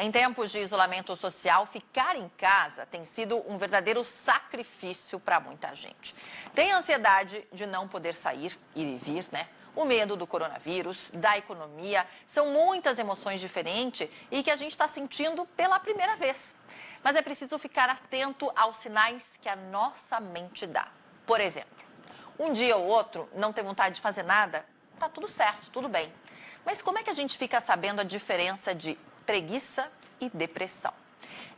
Em tempos de isolamento social, ficar em casa tem sido um verdadeiro sacrifício para muita gente. Tem a ansiedade de não poder sair, ir e vir, né? O medo do coronavírus, da economia, são muitas emoções diferentes e que a gente está sentindo pela primeira vez. Mas é preciso ficar atento aos sinais que a nossa mente dá. Por exemplo, um dia ou outro não ter vontade de fazer nada, tá tudo certo, tudo bem. Mas como é que a gente fica sabendo a diferença de preguiça e depressão?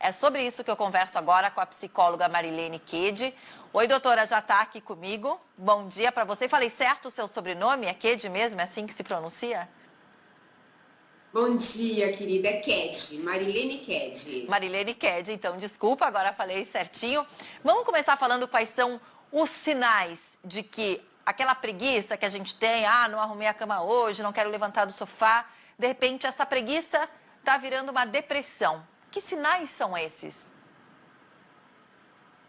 É sobre isso que eu converso agora com a psicóloga Marilene Kede. Oi, doutora, já está aqui comigo. Bom dia para você. Falei certo o seu sobrenome? É Kede mesmo? É assim que se pronuncia? Bom dia, querida. É Kede, Marilene Kede. Marilene Kede, então, desculpa, agora falei certinho. Vamos começar falando quais são os sinais de que aquela preguiça que a gente tem, não arrumei a cama hoje, não quero levantar do sofá, de repente essa preguiça está virando uma depressão. Que sinais são esses?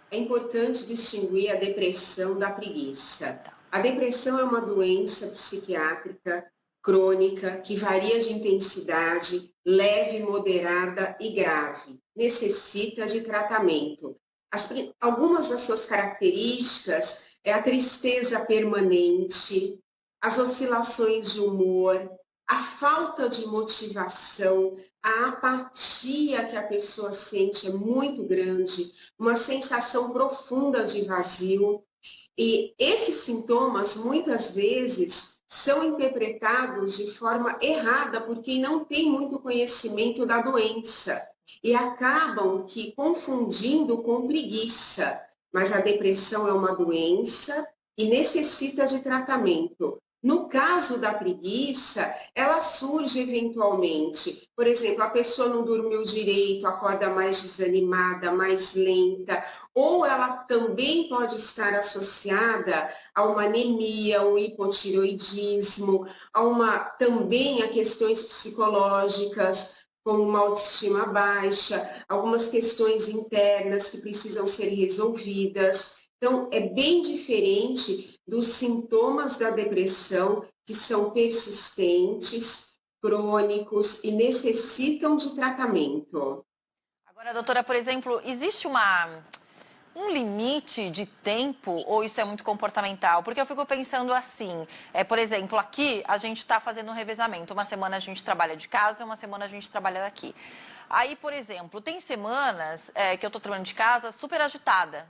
É importante distinguir a depressão da preguiça. A depressão é uma doença psiquiátrica crônica que varia de intensidade, leve, moderada e grave. Necessita de tratamento. Algumas das suas características é a tristeza permanente, as oscilações de humor, a falta de motivação, a apatia que a pessoa sente é muito grande, uma sensação profunda de vazio. E esses sintomas, muitas vezes, são interpretados de forma errada por quem não tem muito conhecimento da doença e acabam que confundindo com preguiça. Mas a depressão é uma doença e necessita de tratamento. No caso da preguiça, ela surge eventualmente. Por exemplo, a pessoa não dormiu direito, acorda mais desanimada, mais lenta, ou ela também pode estar associada a uma anemia, um hipotireoidismo, também a questões psicológicas, como uma autoestima baixa, algumas questões internas que precisam ser resolvidas. Então, é bem diferente dos sintomas da depressão, que são persistentes, crônicos e necessitam de tratamento. Agora, doutora, por exemplo, existe um limite de tempo ou isso é muito comportamental? Porque eu fico pensando assim, por exemplo, aqui a gente está fazendo um revezamento. Uma semana a gente trabalha de casa, uma semana a gente trabalha daqui. Aí, por exemplo, tem semanas que eu estou trabalhando de casa super agitada.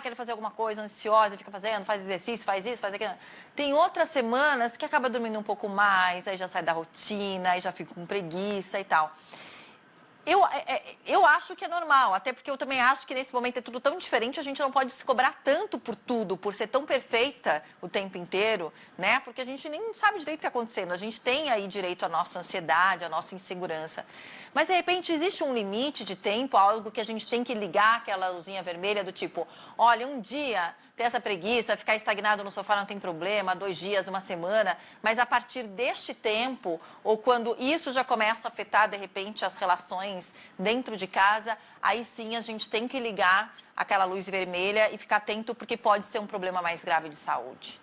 Quero fazer alguma coisa, ansiosa, fica fazendo, faz exercício, faz isso, faz aquilo. Tem outras semanas que acaba dormindo um pouco mais, aí já sai da rotina, aí já fica com preguiça e tal. Eu acho que é normal, até porque eu também acho que nesse momento é tudo tão diferente, a gente não pode se cobrar tanto por tudo, por ser tão perfeita o tempo inteiro, né? Porque a gente nem sabe direito o que está acontecendo, a gente tem aí direito à nossa ansiedade, à nossa insegurança. Mas, de repente, existe um limite de tempo, algo que a gente tem que ligar aquela luzinha vermelha do tipo, olha, um dia ter essa preguiça, ficar estagnado no sofá não tem problema, 2 dias, uma semana, mas a partir deste tempo, ou quando isso já começa a afetar, de repente, as relações dentro de casa, aí sim a gente tem que ligar aquela luz vermelha e ficar atento porque pode ser um problema mais grave de saúde.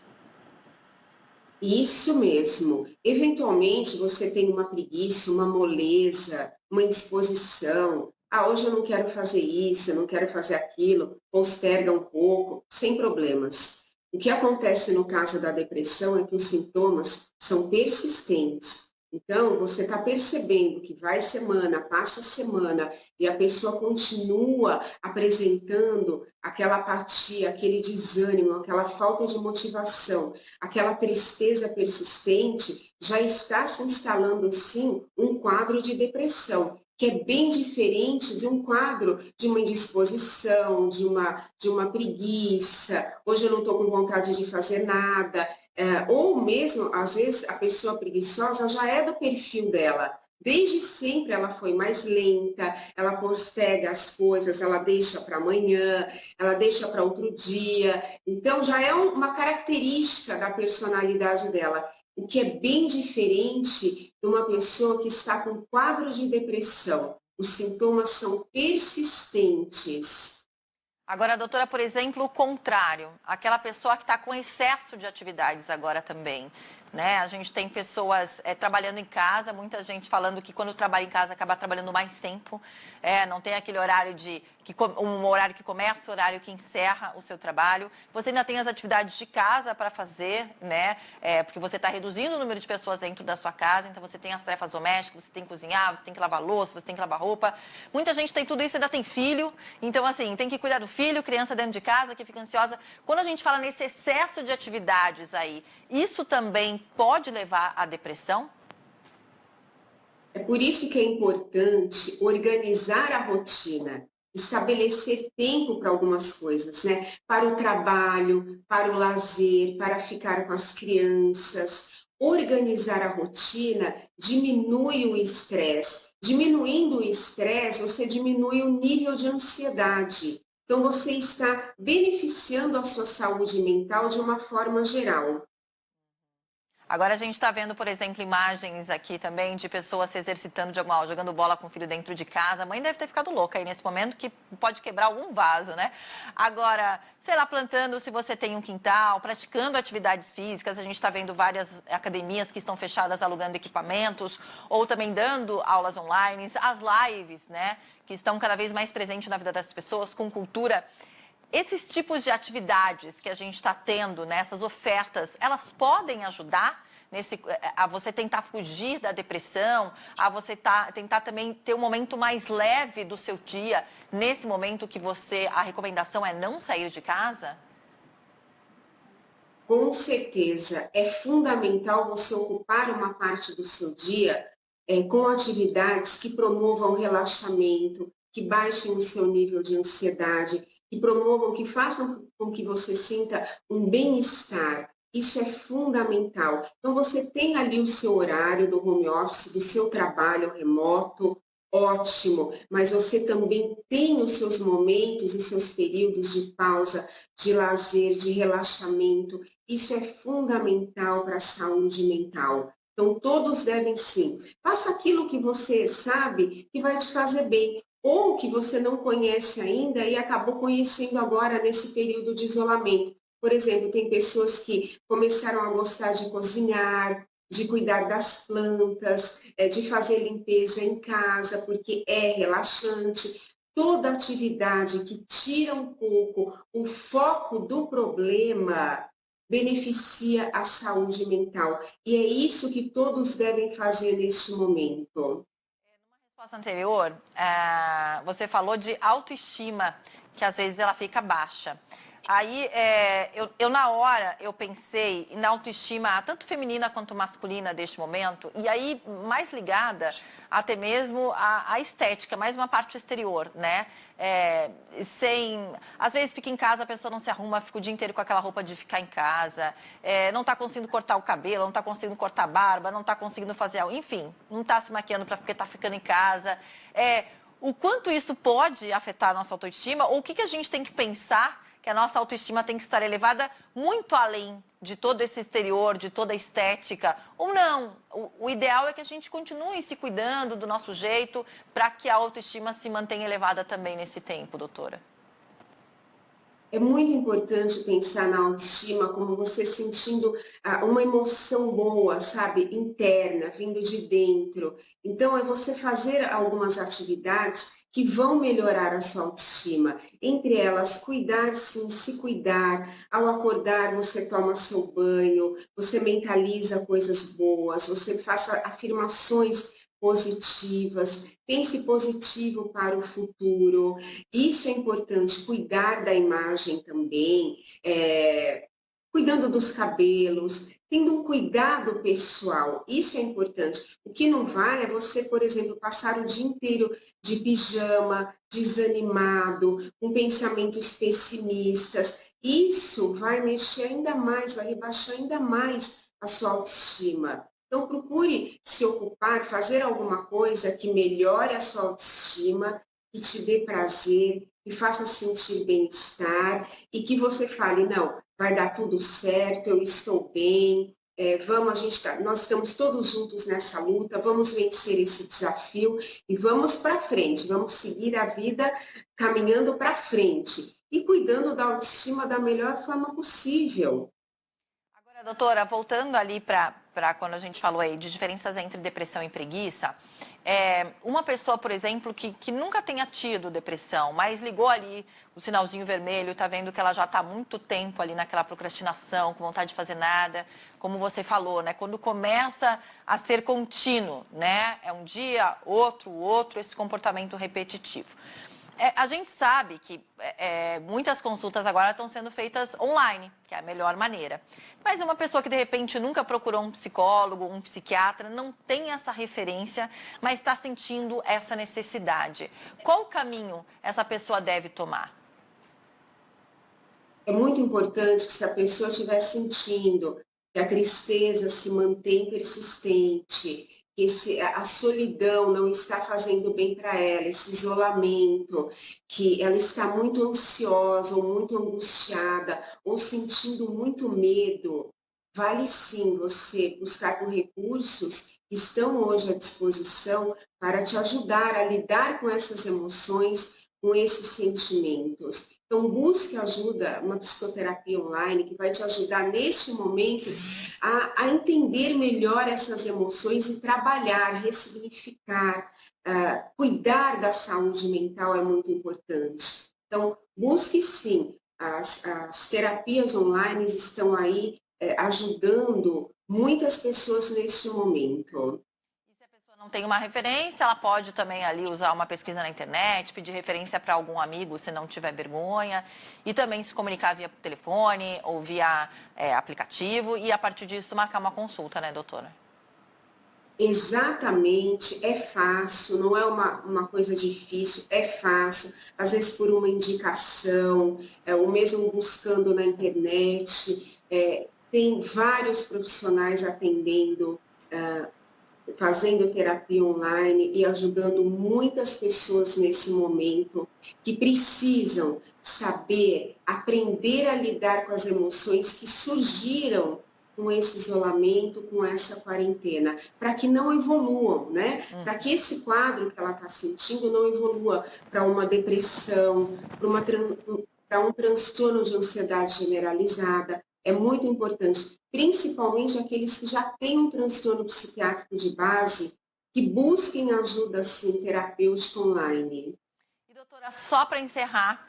Isso mesmo. Eventualmente você tem uma preguiça, uma moleza, uma indisposição. Hoje eu não quero fazer isso, eu não quero fazer aquilo, posterga um pouco, sem problemas. O que acontece no caso da depressão é que os sintomas são persistentes. Então, você está percebendo que vai semana, passa semana, e a pessoa continua apresentando aquela apatia, aquele desânimo, aquela falta de motivação, aquela tristeza persistente, já está se instalando, sim, um quadro de depressão, que é bem diferente de um quadro de uma indisposição, de uma preguiça, hoje eu não estou com vontade de fazer nada, ou mesmo, às vezes, a pessoa preguiçosa já é do perfil dela. Desde sempre ela foi mais lenta, ela posterga as coisas, ela deixa para amanhã, ela deixa para outro dia. Então, já é uma característica da personalidade dela, o que é bem diferente de uma pessoa que está com quadro de depressão. Os sintomas são persistentes. Agora, doutora, por exemplo, o contrário, aquela pessoa que está com excesso de atividades agora também. né? A gente tem pessoas trabalhando em casa, muita gente falando que quando trabalha em casa acaba trabalhando mais tempo, não tem aquele horário um horário que começa, horário que encerra o seu trabalho. Você ainda tem as atividades de casa para fazer, né? Porque você está reduzindo o número de pessoas dentro da sua casa, então você tem as tarefas domésticas, você tem que cozinhar, você tem que lavar louça, você tem que lavar roupa. Muita gente tem tudo isso e ainda tem filho, então assim, tem que cuidar do filho, criança dentro de casa que fica ansiosa. Quando a gente fala nesse excesso de atividades aí, isso também pode levar à depressão? É por isso que é importante organizar a rotina, estabelecer tempo para algumas coisas, né? Para o trabalho, para o lazer, para ficar com as crianças. Organizar a rotina diminui o estresse. Diminuindo o estresse, você diminui o nível de ansiedade. Então, você está beneficiando a sua saúde mental de uma forma geral. Agora a gente está vendo, por exemplo, imagens aqui também de pessoas se exercitando de alguma forma, jogando bola com o filho dentro de casa. A mãe deve ter ficado louca aí nesse momento, que pode quebrar algum vaso, né? Agora, sei lá, plantando, se você tem um quintal, praticando atividades físicas. A gente está vendo várias academias que estão fechadas alugando equipamentos, ou também dando aulas online, as lives, né? Que estão cada vez mais presentes na vida das pessoas, com cultura. Esses tipos de atividades que a gente está tendo, nessas ofertas, elas podem ajudar a você tentar fugir da depressão, a você tentar também ter um momento mais leve do seu dia, nesse momento que a recomendação é não sair de casa? Com certeza, é fundamental você ocupar uma parte do seu dia com atividades que promovam relaxamento, que baixem o seu nível de ansiedade, que promovam, que façam com que você sinta um bem-estar. Isso é fundamental. Então, você tem ali o seu horário do home office, do seu trabalho remoto, ótimo, mas você também tem os seus momentos, os seus períodos de pausa, de lazer, de relaxamento. Isso é fundamental para a saúde mental. Então, todos devem sim. Faça aquilo que você sabe que vai te fazer bem, ou que você não conhece ainda e acabou conhecendo agora nesse período de isolamento. Por exemplo, tem pessoas que começaram a gostar de cozinhar, de cuidar das plantas, de fazer limpeza em casa, porque é relaxante. Toda atividade que tira um pouco o foco do problema beneficia a saúde mental. E é isso que todos devem fazer neste momento. Na resposta anterior, você falou de autoestima, que às vezes ela fica baixa. Aí, na hora, eu pensei na autoestima, tanto feminina quanto masculina deste momento, e aí mais ligada até mesmo à estética, mais uma parte exterior, né? Às vezes fica em casa, a pessoa não se arruma, fica o dia inteiro com aquela roupa de ficar em casa, não está conseguindo cortar o cabelo, não está conseguindo cortar a barba, não está conseguindo fazer algo, enfim, não está se maquiando porque está ficando em casa. O quanto isso pode afetar a nossa autoestima, ou o que a gente tem que pensar que a nossa autoestima tem que estar elevada muito além de todo esse exterior, de toda a estética, ou não. O ideal é que a gente continue se cuidando do nosso jeito para que a autoestima se mantenha elevada também nesse tempo, doutora. É muito importante pensar na autoestima como você sentindo uma emoção boa, sabe, interna, vindo de dentro. Então, é você fazer algumas atividades que vão melhorar a sua autoestima. Entre elas, cuidar sim, se cuidar. Ao acordar, você toma seu banho, você mentaliza coisas boas, você faça afirmações positivas, pense positivo para o futuro. Isso é importante, cuidar da imagem também, cuidando dos cabelos, tendo um cuidado pessoal, isso é importante. O que não vale é você, por exemplo, passar o dia inteiro de pijama, desanimado, com pensamentos pessimistas. Isso vai mexer ainda mais, vai rebaixar ainda mais a sua autoestima. Então, procure se ocupar, fazer alguma coisa que melhore a sua autoestima, que te dê prazer, que faça sentir bem-estar e que você fale, não, vai dar tudo certo, eu estou bem, nós estamos todos juntos nessa luta, vamos vencer esse desafio e vamos para frente, vamos seguir a vida caminhando para frente e cuidando da autoestima da melhor forma possível. Agora, doutora, voltando ali para para quando a gente falou aí de diferenças entre depressão e preguiça, uma pessoa, por exemplo, que nunca tenha tido depressão, mas ligou ali o sinalzinho vermelho, está vendo que ela já está há muito tempo ali naquela procrastinação, com vontade de fazer nada, como você falou, né? Quando começa a ser contínuo, né? É um dia, outro, esse comportamento repetitivo. A gente sabe que muitas consultas agora estão sendo feitas online, que é a melhor maneira. Mas uma pessoa que de repente nunca procurou um psicólogo, um psiquiatra, não tem essa referência, mas está sentindo essa necessidade. Qual caminho essa pessoa deve tomar? É muito importante que se a pessoa estiver sentindo que a tristeza se mantém persistente, que a solidão não está fazendo bem para ela, esse isolamento, que ela está muito ansiosa ou muito angustiada ou sentindo muito medo, vale sim você buscar por recursos que estão hoje à disposição para te ajudar a lidar com essas emoções, com esses sentimentos. Então, busque ajuda, uma psicoterapia online que vai te ajudar neste momento a entender melhor essas emoções e trabalhar, ressignificar, cuidar da saúde mental é muito importante. Então, busque sim, as terapias online estão aí ajudando muitas pessoas neste momento. Não tem uma referência, ela pode também ali usar uma pesquisa na internet, pedir referência para algum amigo se não tiver vergonha, e também se comunicar via telefone ou via aplicativo, e a partir disso marcar uma consulta, né, doutora? Exatamente, é fácil, não é uma coisa difícil, é fácil, às vezes por uma indicação, ou mesmo buscando na internet, tem vários profissionais atendendo, fazendo terapia online e ajudando muitas pessoas nesse momento que precisam saber, aprender a lidar com as emoções que surgiram com esse isolamento, com essa quarentena, para que não evoluam, né? Para que esse quadro que ela está sentindo não evolua para uma depressão, para um transtorno de ansiedade generalizada. É muito importante, principalmente aqueles que já têm um transtorno psiquiátrico de base, que busquem ajuda, sim, terapêutica online. E, doutora, só para encerrar,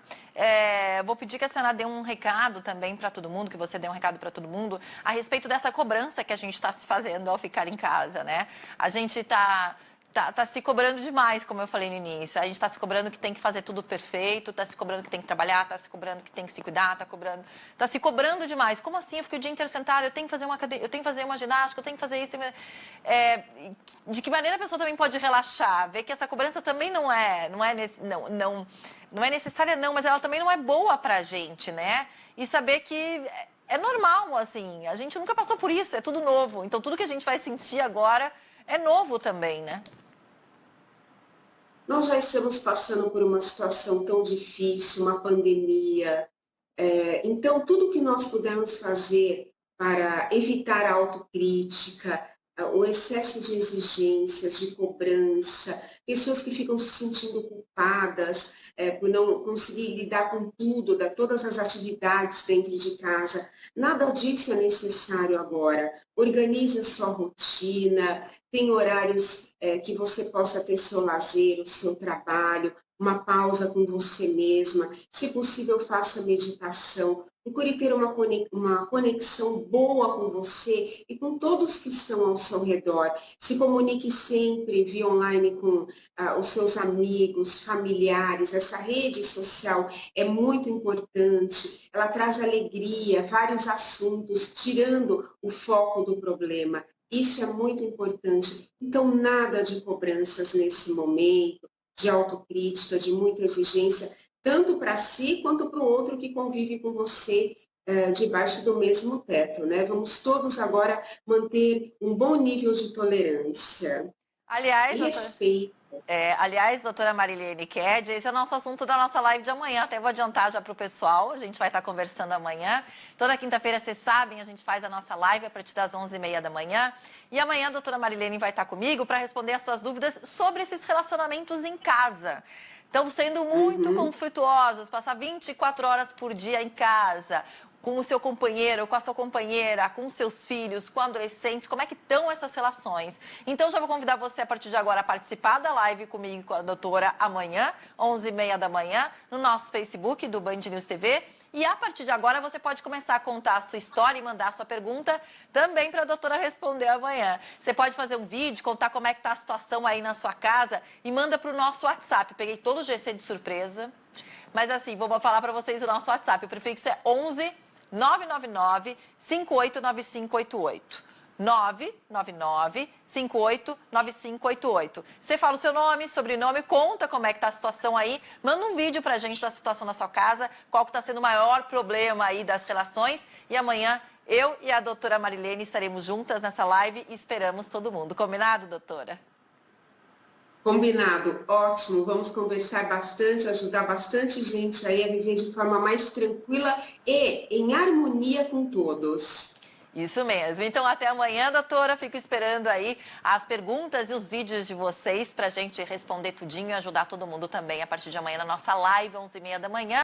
vou pedir que a senhora dê um recado também para todo mundo, que você dê um recado para todo mundo, a respeito dessa cobrança que a gente está se fazendo ao ficar em casa, né? A gente está se cobrando demais, como eu falei no início. A gente está se cobrando que tem que fazer tudo perfeito, está se cobrando que tem que trabalhar, está se cobrando que tem que se cuidar, está se cobrando demais. Como assim? Eu fico o dia inteiro sentada, eu tenho que fazer eu tenho que fazer uma ginástica, eu tenho que fazer isso. De que maneira a pessoa também pode relaxar? Ver que essa cobrança também não é necessária, não, mas ela também não é boa pra gente, né? E saber que é normal, assim, a gente nunca passou por isso, é tudo novo. Então, tudo que a gente vai sentir agora é novo também, né? Nós já estamos passando por uma situação tão difícil, uma pandemia. Então, tudo que nós pudermos fazer para evitar a autocrítica, o excesso de exigências, de cobrança, pessoas que ficam se sentindo culpadas por não conseguir lidar com tudo, todas as atividades dentro de casa. Nada disso é necessário agora. Organize a sua rotina, tem horários que você possa ter seu lazer, o seu trabalho, uma pausa com você mesma. Se possível, faça meditação. Procure ter uma conexão boa com você e com todos que estão ao seu redor. Se comunique sempre via online com os seus amigos, familiares. Essa rede social é muito importante. Ela traz alegria, vários assuntos, tirando o foco do problema. Isso é muito importante. Então, nada de cobranças nesse momento, de autocrítica, de muita exigência, tanto para si quanto para o outro que convive com você debaixo do mesmo teto, né? Vamos todos agora manter um bom nível de tolerância e respeito. Aliás, doutora Marilene Ked, esse é o nosso assunto da nossa live de amanhã. Até vou adiantar já para o pessoal, a gente vai estar conversando amanhã. Toda quinta-feira, vocês sabem, a gente faz a nossa live a partir das 11h30 da manhã. E amanhã a doutora Marilene vai estar comigo para responder as suas dúvidas sobre esses relacionamentos em casa. Estão sendo muito conflituosos, passar 24 horas por dia em casa. com o seu companheiro, com a sua companheira, com os seus filhos, com adolescentes, como é que estão essas relações. Então, já vou convidar você a partir de agora a participar da live comigo e com a doutora amanhã, 11h30 da manhã, no nosso Facebook do Band News TV. E a partir de agora você pode começar a contar a sua história e mandar a sua pergunta também para a doutora responder amanhã. Você pode fazer um vídeo, contar como é que está a situação aí na sua casa e manda para o nosso WhatsApp. Peguei todo o GC de surpresa, mas assim, vou falar para vocês o nosso WhatsApp. O prefixo é 11 999 589588. 999 589588. Você fala o seu nome, sobrenome, conta como é que tá a situação aí, manda um vídeo pra gente da situação na sua casa, qual que tá sendo o maior problema aí das relações, e amanhã eu e a doutora Marilene estaremos juntas nessa live e esperamos todo mundo. Combinado, doutora? Combinado, ótimo. Vamos conversar bastante, ajudar bastante gente aí a viver de forma mais tranquila e em harmonia com todos. Isso mesmo. Então, até amanhã, doutora. Fico esperando aí as perguntas e os vídeos de vocês para a gente responder tudinho e ajudar todo mundo também a partir de amanhã na nossa live, 11h30 da manhã.